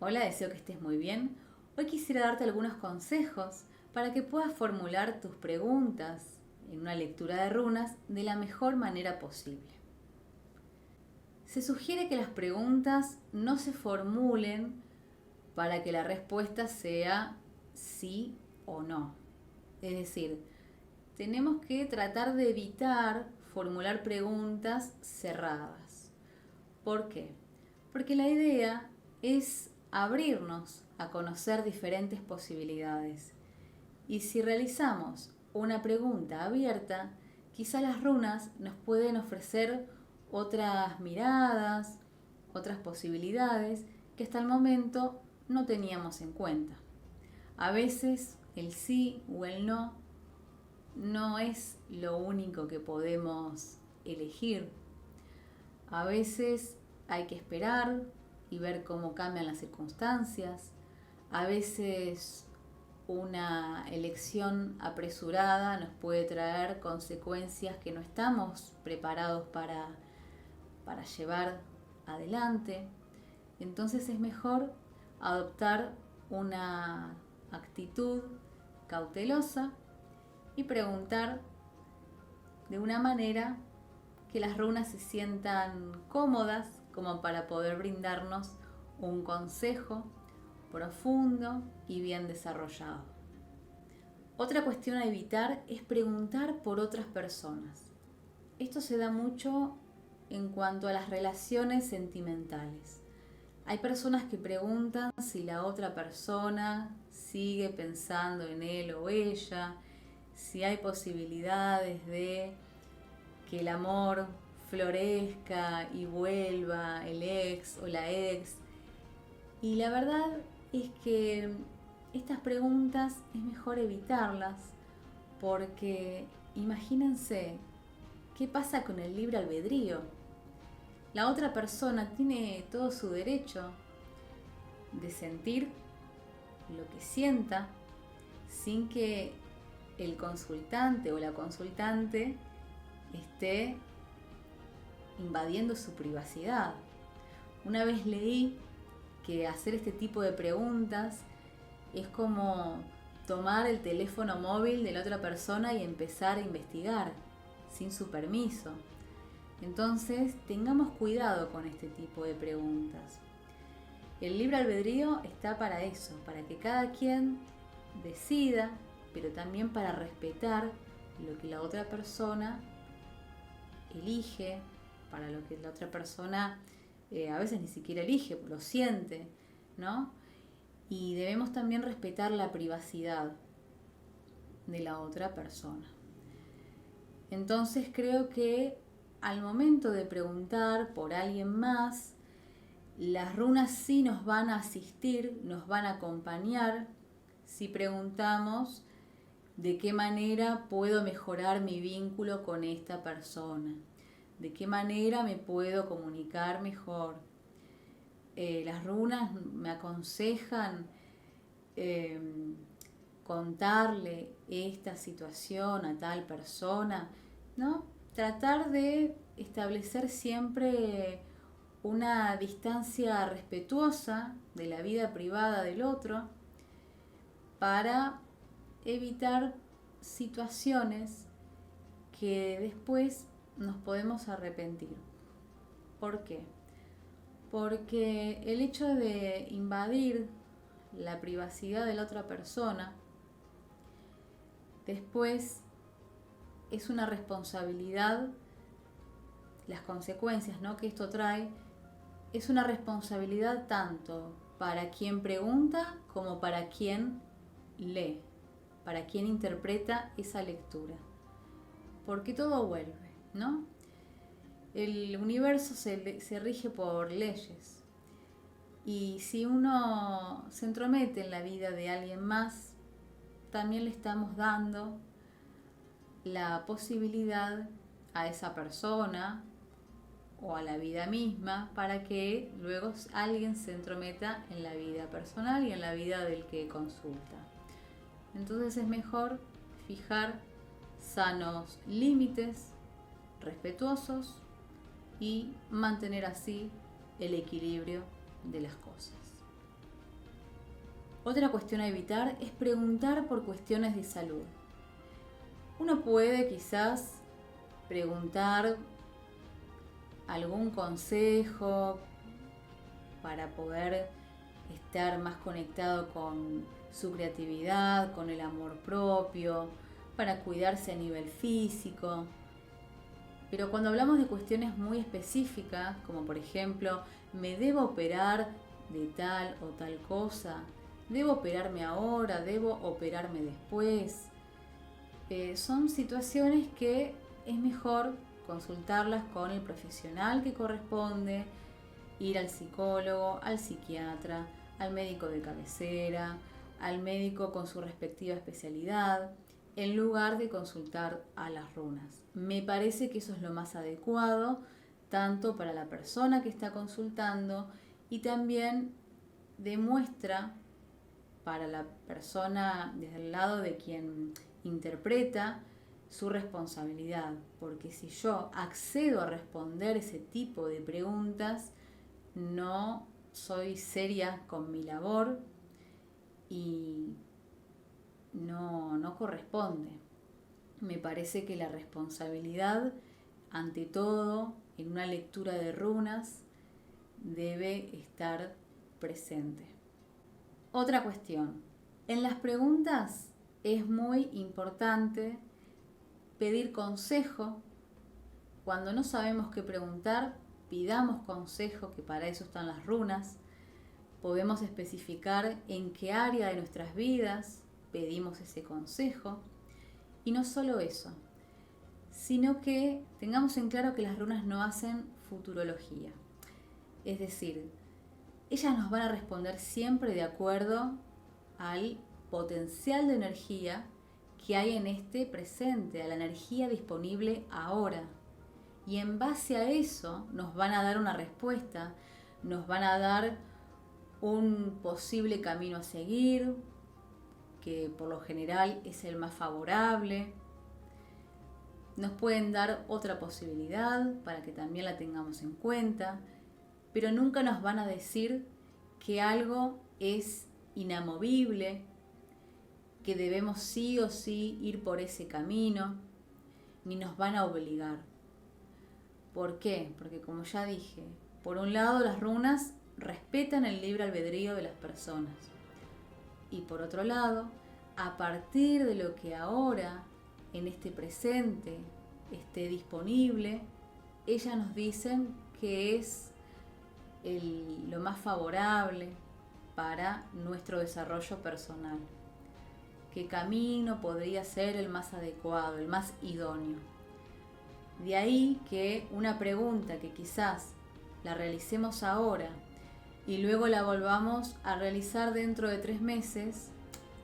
Hola, deseo que estés muy bien. Hoy quisiera darte algunos consejos para que puedas formular tus preguntas en una lectura de runas de la mejor manera posible. Se sugiere que las preguntas no se formulen para que la respuesta sea sí o no. Es decir, tenemos que tratar de evitar formular preguntas cerradas. ¿Por qué? Porque la idea es abrirnos a conocer diferentes posibilidades. Y si realizamos una pregunta abierta, quizá las runas nos pueden ofrecer otras miradas, otras posibilidades que hasta el momento no teníamos en cuenta. A veces el sí o el no es lo único que podemos elegir. A veces hay que esperar y ver cómo cambian las circunstancias. A veces una elección apresurada nos puede traer consecuencias que no estamos preparados para llevar adelante. Entonces es mejor adoptar una actitud cautelosa y preguntar de una manera que las runas se sientan cómodas como para poder brindarnos un consejo profundo y bien desarrollado. Otra cuestión a evitar es preguntar por otras personas. Esto se da mucho en cuanto a las relaciones sentimentales. Hay personas que preguntan si la otra persona sigue pensando en él o ella, si hay posibilidades de que el amor florezca y vuelva el ex o la ex. Y la verdad es que estas preguntas es mejor evitarlas porque imagínense qué pasa con el libre albedrío. La otra persona tiene todo su derecho de sentir lo que sienta sin que el consultante o la consultante esté invadiendo su privacidad. Una vez leí que hacer este tipo de preguntas es como tomar el teléfono móvil de la otra persona y empezar a investigar sin su permiso. Entonces, tengamos cuidado con este tipo de preguntas. El libre albedrío está para eso, para que cada quien decida, pero también para respetar lo que la otra persona elige, para lo que la otra persona a veces ni siquiera elige, lo siente, ¿no? Y debemos también respetar la privacidad de la otra persona. Entonces creo que al momento de preguntar por alguien más, las runas sí nos van a asistir, nos van a acompañar si preguntamos de qué manera puedo mejorar mi vínculo con esta persona, de qué manera me puedo comunicar mejor. Las runas me aconsejan contarle esta situación a tal persona, ¿no? Tratar de establecer siempre una distancia respetuosa de la vida privada del otro para evitar situaciones que después nos podemos arrepentir. ¿Por qué? Porque el hecho de invadir la privacidad de la otra persona después es una responsabilidad, las consecuencias, ¿no?, que esto trae, es una responsabilidad tanto para quien pregunta como para quien lee, para quien interpreta esa lectura. Porque todo vuelve, ¿no? El universo se rige por leyes. Y si uno se entromete en la vida de alguien más, también le estamos dando la posibilidad a esa persona o a la vida misma para que luego alguien se entrometa en la vida personal y en la vida del que consulta. Entonces es mejor fijar sanos límites respetuosos y mantener así el equilibrio de las cosas. Otra cuestión a evitar es preguntar por cuestiones de salud. Uno puede quizás preguntar algún consejo para poder estar más conectado con su creatividad, con el amor propio, para cuidarse a nivel físico. Pero cuando hablamos de cuestiones muy específicas, como por ejemplo, ¿me debo operar de tal o tal cosa? ¿Debo operarme ahora? ¿Debo operarme después? Son situaciones que es mejor consultarlas con el profesional que corresponde, ir al psicólogo, al psiquiatra, al médico de cabecera, al médico con su respectiva especialidad, en lugar de consultar a las runas. Me parece que eso es lo más adecuado, tanto para la persona que está consultando y también demuestra para la persona desde el lado de quien interpreta su responsabilidad, porque si yo accedo a responder ese tipo de preguntas, no soy seria con mi labor y no corresponde. Me parece que la responsabilidad, ante todo, en una lectura de runas, debe estar presente. Otra cuestión. En las preguntas es muy importante pedir consejo. Cuando no sabemos qué preguntar, pidamos consejo, que para eso están las runas. Podemos especificar en qué área de nuestras vidas pedimos ese consejo. Y no solo eso, sino que tengamos en claro que las runas no hacen futurología. Es decir, ellas nos van a responder siempre de acuerdo al potencial de energía que hay en este presente, a la energía disponible ahora. Y en base a eso nos van a dar una respuesta, nos van a dar un posible camino a seguir, que por lo general es el más favorable. Nos pueden dar otra posibilidad para que también la tengamos en cuenta, pero nunca nos van a decir que algo es inamovible, que debemos sí o sí ir por ese camino, ni nos van a obligar. ¿Por qué? Porque como ya dije, por un lado las runas respetan el libre albedrío de las personas y por otro lado, a partir de lo que ahora, en este presente, esté disponible, ellas nos dicen que es lo más favorable para nuestro desarrollo personal. ¿Qué camino podría ser el más adecuado, el más idóneo? De ahí que una pregunta que quizás la realicemos ahora y luego la volvamos a realizar dentro de 3 meses,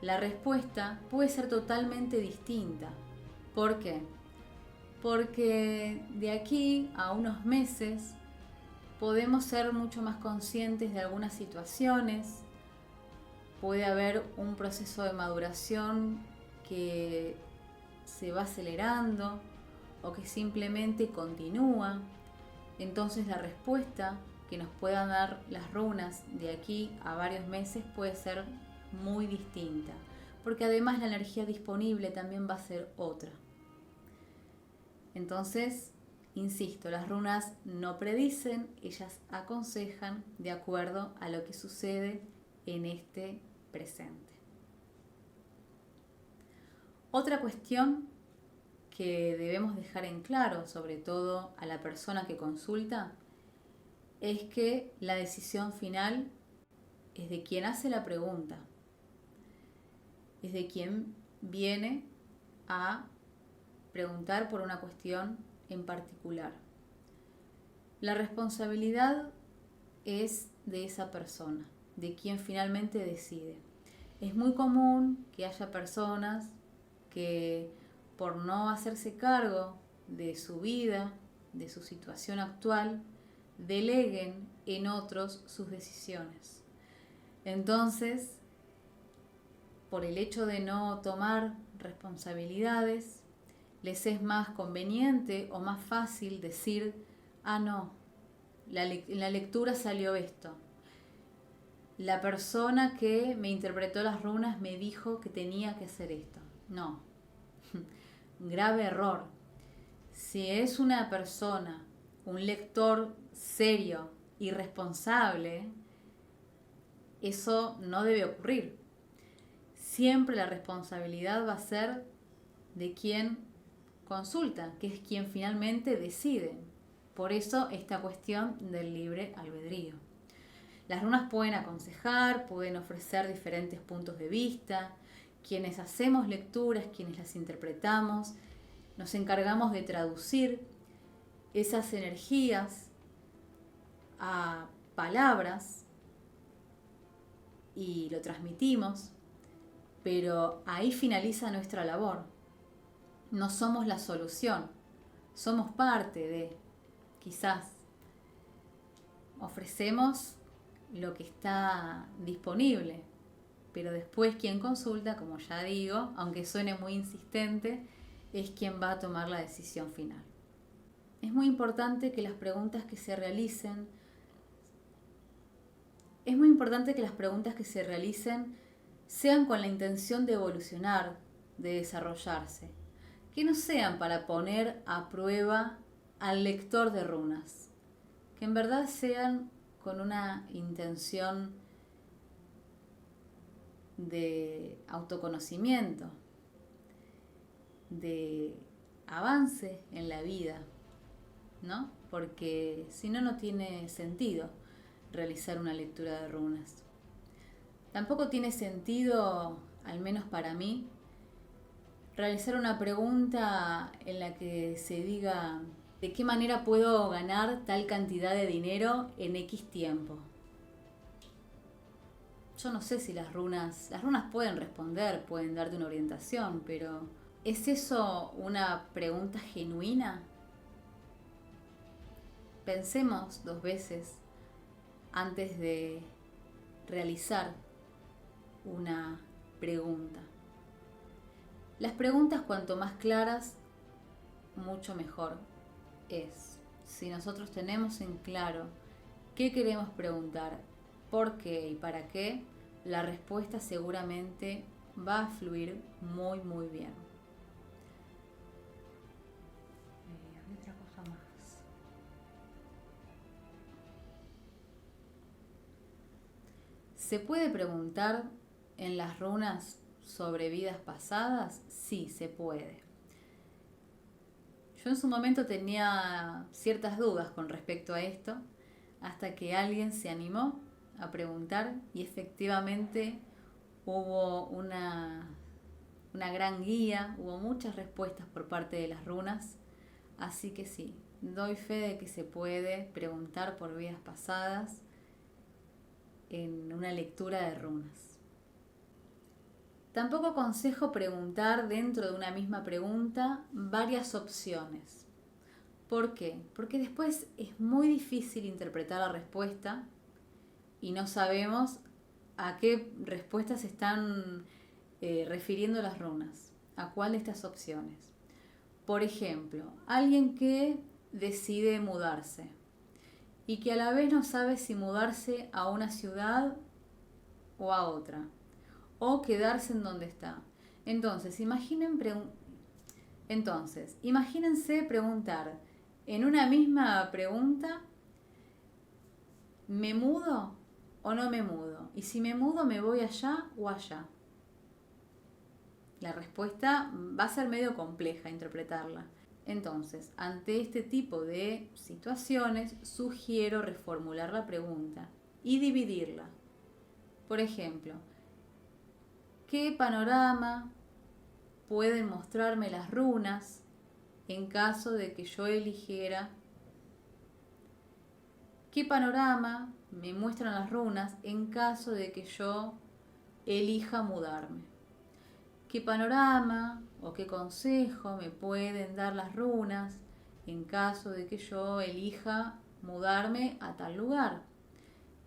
la respuesta puede ser totalmente distinta. ¿Por qué? Porque de aquí a unos meses podemos ser mucho más conscientes de algunas situaciones, puede haber un proceso de maduración que se va acelerando o que simplemente continúa. Entonces la respuesta que nos puedan dar las runas de aquí a varios meses puede ser muy distinta, porque además la energía disponible también va a ser otra. Entonces, insisto, las runas no predicen, ellas aconsejan de acuerdo a lo que sucede en este presente. Otra cuestión que debemos dejar en claro, sobre todo a la persona que consulta, es que la decisión final es de quien hace la pregunta, es de quien viene a preguntar por una cuestión en particular. La responsabilidad es de esa persona, de quien finalmente decide. Es muy común que haya personas que por no hacerse cargo de su vida, de su situación actual, deleguen en otros sus decisiones. Entonces, por el hecho de no tomar responsabilidades, les es más conveniente o más fácil decir, no, en la lectura salió esto. la persona que me interpretó las runas me dijo que tenía que hacer esto. No, grave error. Si es una persona, un lector serio y responsable, eso no debe ocurrir. Siempre la responsabilidad va a ser de quien consulta, que es quien finalmente decide. Por eso esta cuestión del libre albedrío. Las runas pueden aconsejar, pueden ofrecer diferentes puntos de vista. Quienes hacemos lecturas, quienes las interpretamos, nos encargamos de traducir esas energías a palabras y lo transmitimos, pero ahí finaliza nuestra labor. No somos la solución, somos parte de, quizás, ofrecemos lo que está disponible, pero después quien consulta, como ya digo, aunque suene muy insistente, es quien va a tomar la decisión final. Es muy importante que las preguntas que se realicen sean con la intención de evolucionar, de desarrollarse, que no sean para poner a prueba al lector de runas, que en verdad sean con una intención de autoconocimiento, de avance en la vida, ¿no? Porque si no, no tiene sentido realizar una lectura de runas. Tampoco tiene sentido, al menos para mí, realizar una pregunta en la que se diga ¿de qué manera puedo ganar tal cantidad de dinero en X tiempo? Yo no sé si las runas pueden responder, pueden darte una orientación, pero ¿es eso una pregunta genuina? Pensemos 2 veces antes de realizar una pregunta. Las preguntas, cuanto más claras, mucho mejor es. Si nosotros tenemos en claro qué queremos preguntar, por qué y para qué, la respuesta seguramente va a fluir muy, muy bien. Otra cosa más. ¿Se puede preguntar en las runas sobre vidas pasadas? Sí, se puede. Yo en su momento tenía ciertas dudas con respecto a esto, hasta que alguien se animó a preguntar y efectivamente hubo una gran guía, hubo muchas respuestas por parte de las runas, así que sí, doy fe de que se puede preguntar por vidas pasadas en una lectura de runas. Tampoco aconsejo preguntar dentro de una misma pregunta varias opciones. ¿Por qué? Porque después es muy difícil interpretar la respuesta y no sabemos a qué respuestas se están refiriendo las runas, a cuál de estas opciones. Por ejemplo, alguien que decide mudarse y que a la vez no sabe si mudarse a una ciudad o a otra, o quedarse en donde está. Entonces, imagínense preguntar en una misma pregunta, ¿me mudo o no me mudo? Y si me mudo, ¿me voy allá o allá? La respuesta va a ser medio compleja interpretarla. Entonces, ante este tipo de situaciones, sugiero reformular la pregunta y dividirla. Por ejemplo, ¿qué panorama pueden mostrarme las runas en caso de que yo eligiera? ¿Qué panorama me muestran las runas en caso de que yo elija mudarme? ¿Qué panorama o qué consejo me pueden dar las runas en caso de que yo elija mudarme a tal lugar?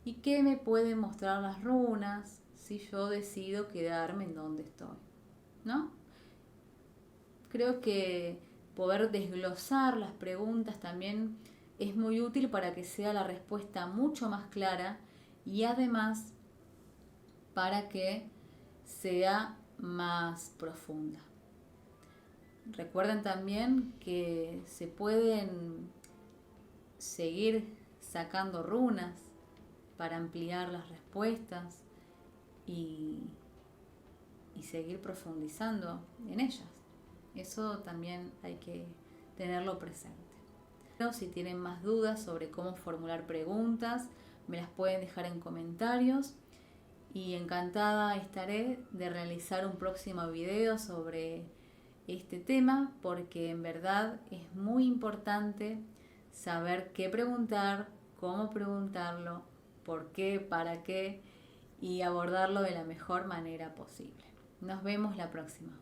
¿Y qué me pueden mostrar las runas si yo decido quedarme en donde estoy? ¿No? Creo que poder desglosar las preguntas también es muy útil para que sea la respuesta mucho más clara y además para que sea más profunda. Recuerden también que se pueden seguir sacando runas para ampliar las respuestas y seguir profundizando en ellas. Eso también hay que tenerlo presente. Pero si tienen más dudas sobre cómo formular preguntas, me las pueden dejar en comentarios y encantada estaré de realizar un próximo video sobre este tema, porque en verdad es muy importante saber qué preguntar, cómo preguntarlo, por qué, para qué y abordarlo de la mejor manera posible. Nos vemos la próxima.